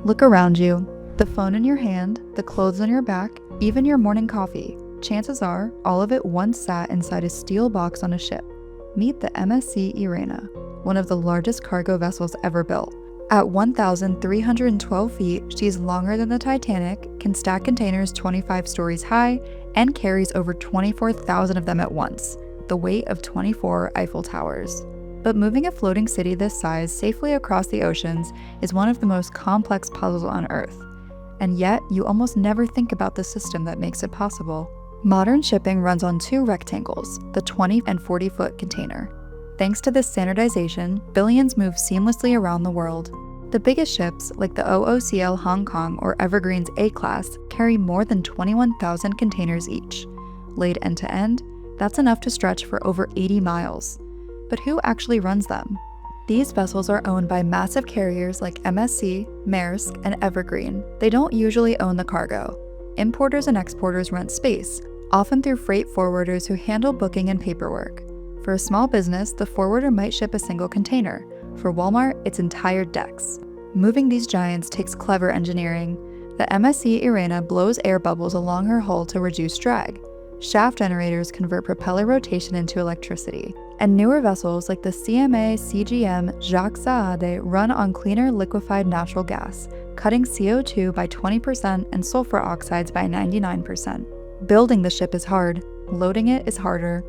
Look around you. The phone in your hand, the clothes on your back, even your morning coffee. Chances are, all of it once sat inside a steel box on a ship. Meet the MSC Irena, one of the largest cargo vessels ever built. At 1,312 feet, she's longer than the Titanic, can stack containers 25 stories high, and carries over 24,000 of them at once, the weight of 24 Eiffel Towers. But moving a floating city this size safely across the oceans is one of the most complex puzzles on Earth. And yet, you almost never think about the system that makes it possible. Modern shipping runs on two rectangles, the 20 and 40-foot container. Thanks to this standardization, billions move seamlessly around the world. The biggest ships, like the OOCL Hong Kong or Evergreen's A-Class, carry more than 21,000 containers each. Laid end-to-end, that's enough to stretch for over 80 miles. But who actually runs them? These vessels are owned by massive carriers like MSC, Maersk, and Evergreen. They don't usually own the cargo. Importers and exporters rent space, often through freight forwarders who handle booking and paperwork. For a small business, the forwarder might ship a single container. For Walmart, it's entire decks. Moving these giants takes clever engineering. The MSC Irena blows air bubbles along her hull to reduce drag. Shaft generators convert propeller rotation into electricity. And newer vessels like the CMA CGM Jacques Saade run on cleaner liquefied natural gas, cutting CO2 by 20% and sulfur oxides by 99%. Building the ship is hard, loading it is harder.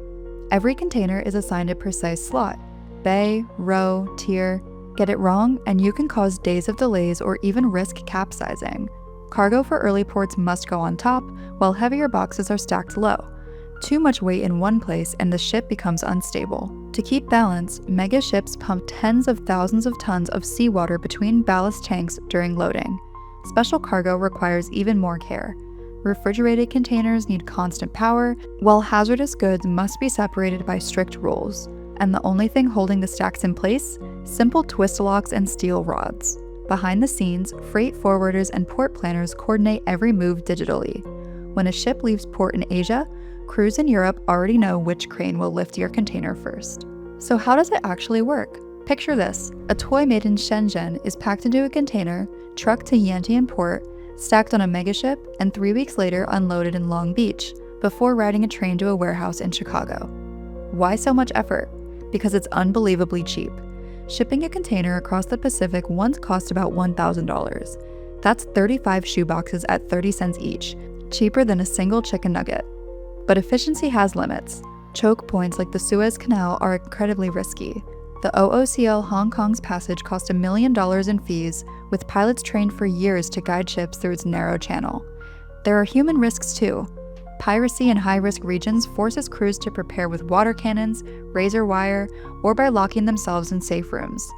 Every container is assigned a precise slot: bay, row, tier. Get it wrong, and you can cause days of delays or even risk capsizing. Cargo for early ports must go on top, while heavier boxes are stacked low. Too much weight in one place and the ship becomes unstable. To keep balance, mega ships pump tens of thousands of tons of seawater between ballast tanks during loading. Special cargo requires even more care. Refrigerated containers need constant power, while hazardous goods must be separated by strict rules. And the only thing holding the stacks in place? Simple twist locks and steel rods. Behind the scenes, freight forwarders and port planners coordinate every move digitally. When a ship leaves port in Asia, crews in Europe already know which crane will lift your container first. So how does it actually work? Picture this: a toy made in Shenzhen is packed into a container, trucked to Yantian port, stacked on a megaship, and 3 weeks later unloaded in Long Beach, before riding a train to a warehouse in Chicago. Why so much effort? Because it's unbelievably cheap. Shipping a container across the Pacific once cost about $1,000. That's 35 shoeboxes at 30 cents each, cheaper than a single chicken nugget. But efficiency has limits. Choke points like the Suez Canal are incredibly risky. The OOCL Hong Kong's passage cost $1 million in fees, with pilots trained for years to guide ships through its narrow channel. There are human risks too. Piracy in high-risk regions forces crews to prepare with water cannons, razor wire, or by locking themselves in safe rooms.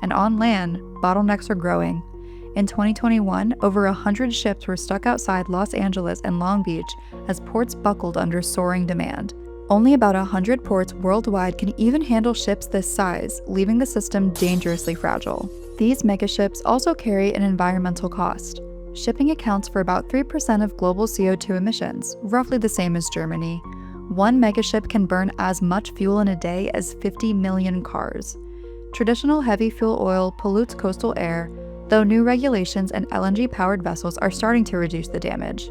And on land, bottlenecks are growing. In 2021, over 100 ships were stuck outside Los Angeles and Long Beach as ports buckled under soaring demand. Only about 100 ports worldwide can even handle ships this size, leaving the system dangerously fragile. These megaships also carry an environmental cost. Shipping accounts for about 3% of global CO2 emissions, roughly the same as Germany. One megaship can burn as much fuel in a day as 50 million cars. Traditional heavy fuel oil pollutes coastal air, though new regulations and LNG-powered vessels are starting to reduce the damage.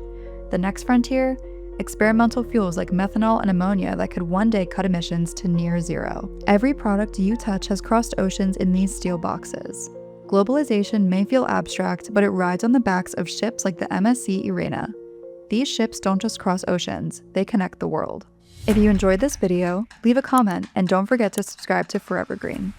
The next frontier? Experimental fuels like methanol and ammonia that could one day cut emissions to near zero. Every product you touch has crossed oceans in these steel boxes. Globalization may feel abstract, but it rides on the backs of ships like the MSC Irena. These ships don't just cross oceans, they connect the world. If you enjoyed this video, leave a comment and don't forget to subscribe to Forever Green.